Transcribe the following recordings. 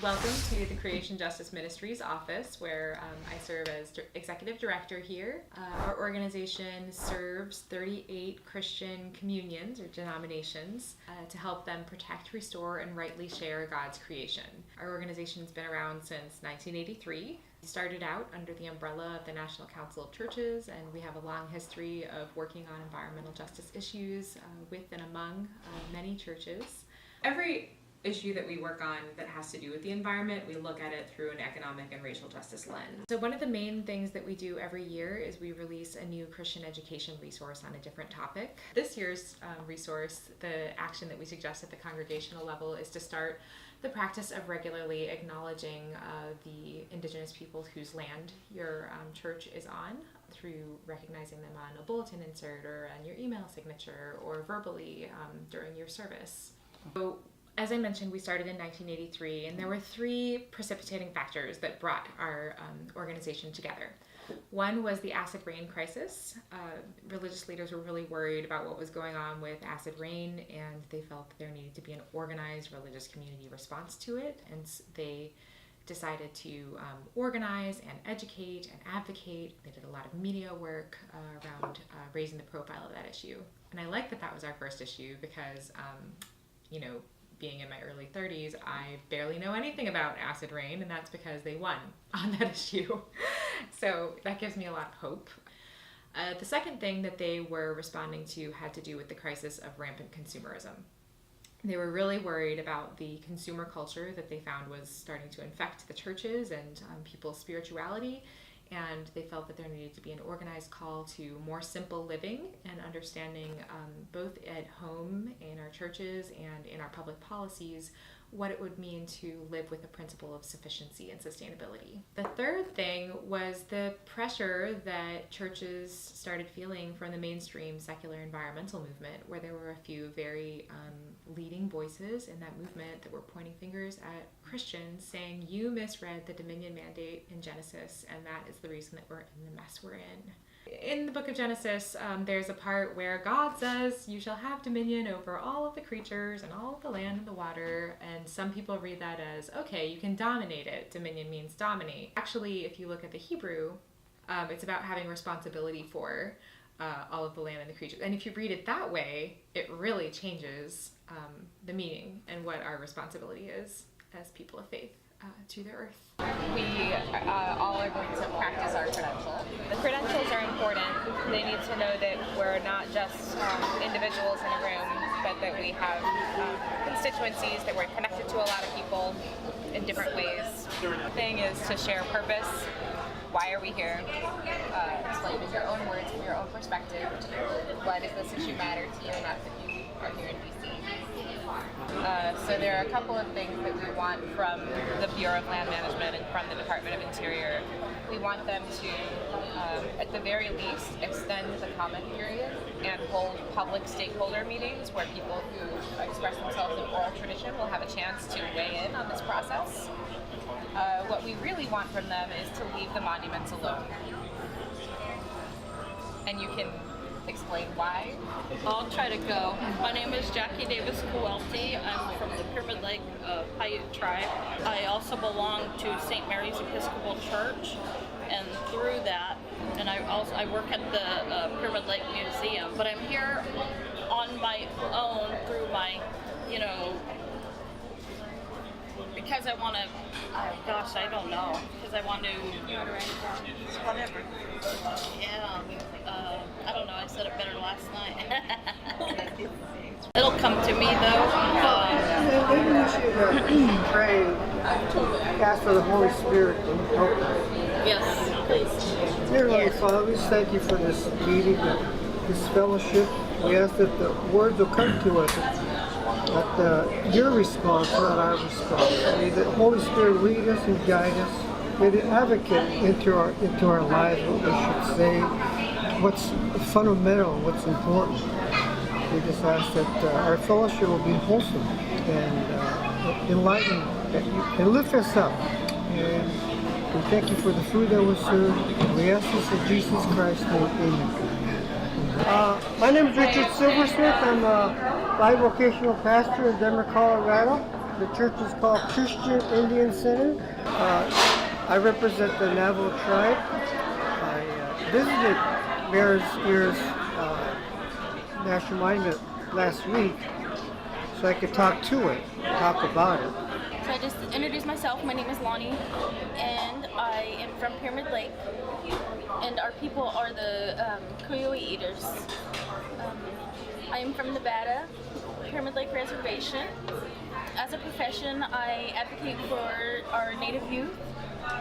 Welcome to the Creation Justice Ministries office, where I serve as executive director here. Our organization serves 38 Christian communions or denominations to help them protect, restore, and rightly share God's creation. Our organization's been around since 1983. We started out under the umbrella of the National Council of Churches, and we have a long history of working on environmental justice issues with and among many churches. Every issue that we work on that has to do with the environment, we look at it through an economic and racial justice lens. So one of the main things that we do every year is we release a new Christian education resource on a different topic. This year's resource, the action that we suggest at the congregational level, is to start the practice of regularly acknowledging the indigenous peoples whose land your church is on, through recognizing them on a bulletin insert or on your email signature or verbally during your service. So, as I mentioned, we started in 1983, and there were three precipitating factors that brought our organization together. One was the acid rain crisis. Religious leaders were really worried about what was going on with acid rain, and they felt that there needed to be an organized religious community response to it, and they decided to organize and educate and advocate. They did a lot of media work around raising the profile of that issue. And I like that that was our first issue because, being in my early 30s, I barely know anything about acid rain, and that's because they won on that issue. So that gives me a lot of hope. The second thing that they were responding to had to do with the crisis of rampant consumerism. They were really worried about the consumer culture that they found was starting to infect the churches and people's spirituality, and they felt that there needed to be an organized call to more simple living and understanding both at home, in our churches, and in our public policies, what it would mean to live with the principle of sufficiency and sustainability. The third thing was the pressure that churches started feeling from the mainstream secular environmental movement, where there were a few very leading voices in that movement that were pointing fingers at Christians, saying, you misread the dominion mandate in Genesis, and that is the reason that we're in the mess we're in. In the book of Genesis, there's a part where God says, you shall have dominion over all of the creatures and all of the land and the water, and some people read that as, okay, you can dominate it. Dominion means dominate. Actually, if you look at the Hebrew, it's about having responsibility for all of the land and the creatures. And if you read it that way, it really changes the meaning and what our responsibility is as people of faith to the earth. We all are going to practice our credential. The credentials are important. They need to know that we're not just individuals in a room, but that we have constituencies, that we're connected to a lot of people in different ways. The thing is to share purpose. Why are we here? Explain in your own words, from your own perspective. Why does this issue matter to you, not that you are here in DC? So there are a couple of things that we want from the Bureau of Land Management and from the Department of Interior. We want them to, at the very least, extend the comment period and hold public stakeholder meetings where people who express themselves in oral tradition will have a chance to weigh in on this process. What we really want from them is to leave the monuments alone. And you can explain why. I'll try to go. My name is Jackie Davis Coelty. I'm from the Pyramid Lake Paiute tribe. I also belong to St. Mary's Episcopal Church, and through that, and I work at the Pyramid Lake Museum. But I'm here on my own through my, because I want to, I don't know, because I want to, whatever. Yeah, I don't know, I said it better last night. It'll come to me though. Maybe we should pray, ask for the Holy Spirit to help us. Yes, please. Dear Heavenly Father, we just thank you for this meeting, this fellowship. We ask that the words will come to us, that your response, not our response. May the Holy Spirit lead us and guide us. May they advocate into our lives what we should say, what's fundamental, what's important. We just ask that our fellowship will be wholesome and enlightening, and lift us up. And we thank you for the food that was served. And we ask this in Jesus Christ's name. Amen. My name is Richard Silversmith. I'm a bivocational pastor in Denver, Colorado. The church is called Christian Indian Center. I represent the Navajo tribe. I visited Bears Ears National Monument last week so I could talk to it, talk about it. So I just introduced myself. My name is Lonnie, and I am from Pyramid Lake, and our people are the Coyote Eaters. I am from Nevada, Pyramid Lake Reservation. As a profession, I advocate for our Native youth,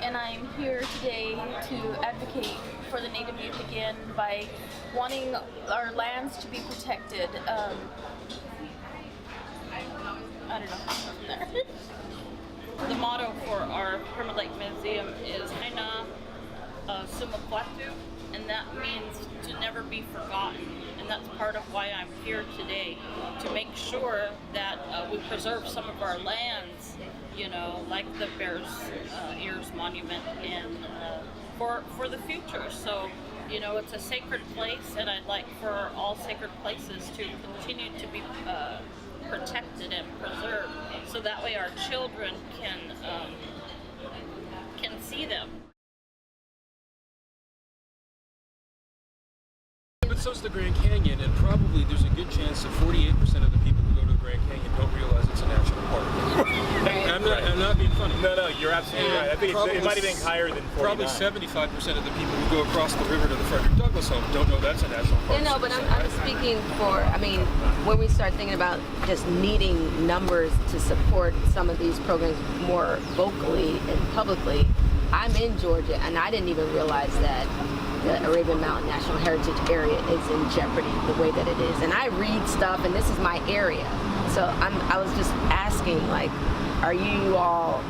and I'm here today to advocate for the Native youth again by wanting our lands to be protected. I don't know from there. The motto for our Pyramid Lake Museum is Haina Sumakwatu, and that means to never be forgotten. And that's part of why I'm here today, to make sure that we preserve some of our lands, you know, like the Bears Ears Monument, and for the future. So, you know, it's a sacred place, and I'd like for all sacred places to continue to be protected and preserved, so that way our children can see them. But so's the Grand Canyon, and probably there's a good chance that 48% of the people who go to the Grand Canyon don't realize it's a national park. I'm not being funny. No, you're absolutely right. I think it might have been higher than 49. Probably 75% of the people who go across the river to the Frederick Douglass home don't know that's a national park. Yeah, no, but I'm speaking for, I mean, when we start thinking about just needing numbers to support some of these programs more vocally and publicly, I'm in Georgia, and I didn't even realize that the Arabian Mountain National Heritage Area is in jeopardy the way that it is. And I read stuff, and this is my area. So I was just asking, like, are you all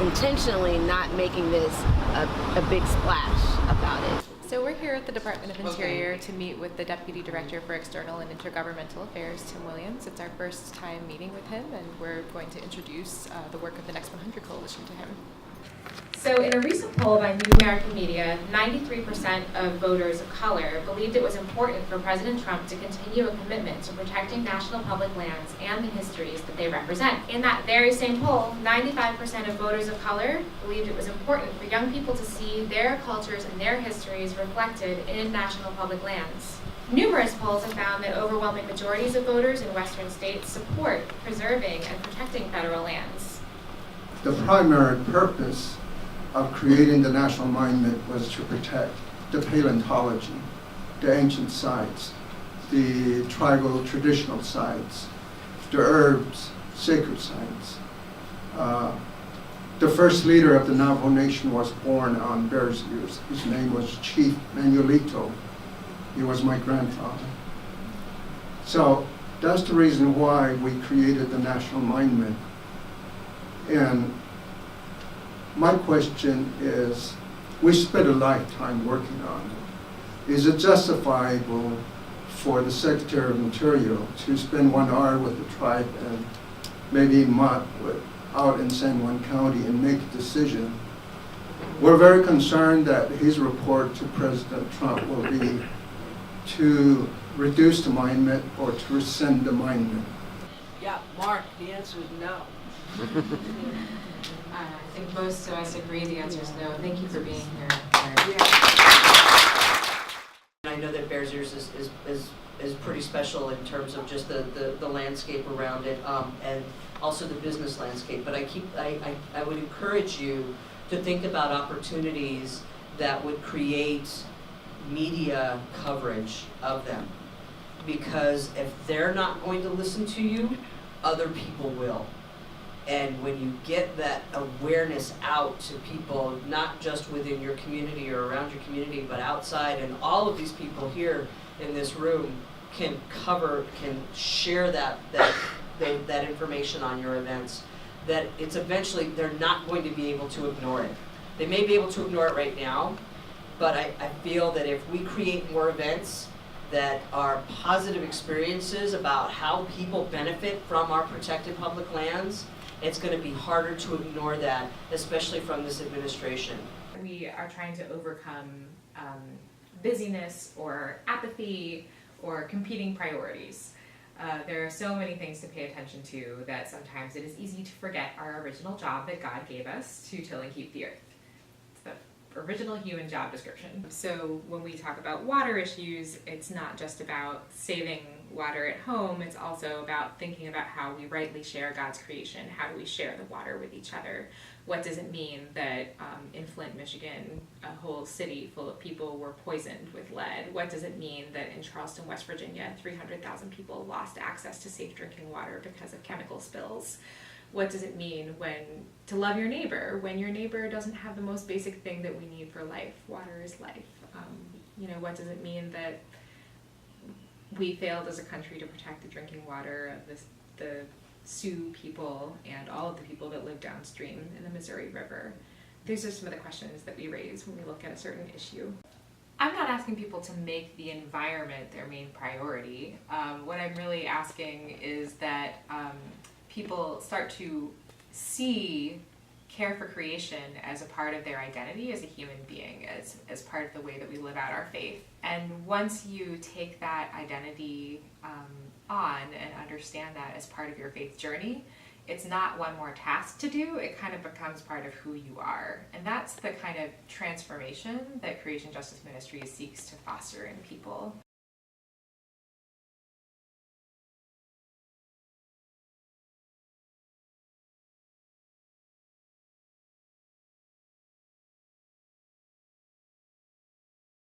intentionally not making this a big splash about it? So we're here at the Department of Interior to meet with the Deputy Director for External and Intergovernmental Affairs, Tim Williams. It's our first time meeting with him, and we're going to introduce the work of the Next 100 Coalition to him. So in a recent poll by New American Media, 93% of voters of color believed it was important for President Trump to continue a commitment to protecting national public lands and the histories that they represent. In that very same poll, 95% of voters of color believed it was important for young people to see their cultures and their histories reflected in national public lands. Numerous polls have found that overwhelming majorities of voters in Western states support preserving and protecting federal lands. The primary purpose of creating the National Monument was to protect the paleontology, the ancient sites, the tribal traditional sites, the herbs, sacred sites. The first leader of the Navajo Nation was born on Bears Ears. His name was Chief Manuelito. He was my grandfather. So that's the reason why we created the National Monument. And my question is, we spent a lifetime working on it. Is it justifiable for the Secretary of Interior to spend 1 hour with the tribe and maybe a month out in San Juan County and make a decision? We're very concerned that his report to President Trump will be to reduce the monument or to rescind the monument. Yeah, Mark, the answer is no. I think most of us agree the answer is no. Thank you for being here. I know that Bears Ears is pretty special in terms of just the landscape around it, and also the business landscape. But I would encourage you to think about opportunities that would create media coverage of them. Because if they're not going to listen to you, other people will. And when you get that awareness out to people, not just within your community or around your community, but outside, and all of these people here in this room can share that information on your events, that it's eventually, they're not going to be able to ignore it. They may be able to ignore it right now, but I feel that if we create more events that are positive experiences about how people benefit from our protected public lands, it's going to be harder to ignore that, especially from this administration. We are trying to overcome busyness or apathy or competing priorities. There are so many things to pay attention to that sometimes it is easy to forget our original job that God gave us to till and keep the earth. It's the original human job description. So when we talk about water issues, it's not just about saving water at home, it's also about thinking about how we rightly share God's creation. How do we share the water with each other? What does it mean that in Flint, Michigan, a whole city full of people were poisoned with lead? What does it mean that in Charleston, West Virginia, 300,000 people lost access to safe drinking water because of chemical spills? What does it mean to love your neighbor when your neighbor doesn't have the most basic thing that we need for life? Water is life. What does it mean that we failed as a country to protect the drinking water of the Sioux people and all of the people that live downstream in the Missouri River? These are some of the questions that we raise when we look at a certain issue. I'm not asking people to make the environment their main priority. What I'm really asking is that people start to see care for creation as a part of their identity as a human being, as part of the way that we live out our faith. And once you take that identity on and understand that as part of your faith journey, it's not one more task to do, it kind of becomes part of who you are. And that's the kind of transformation that Creation Justice Ministries seeks to foster in people.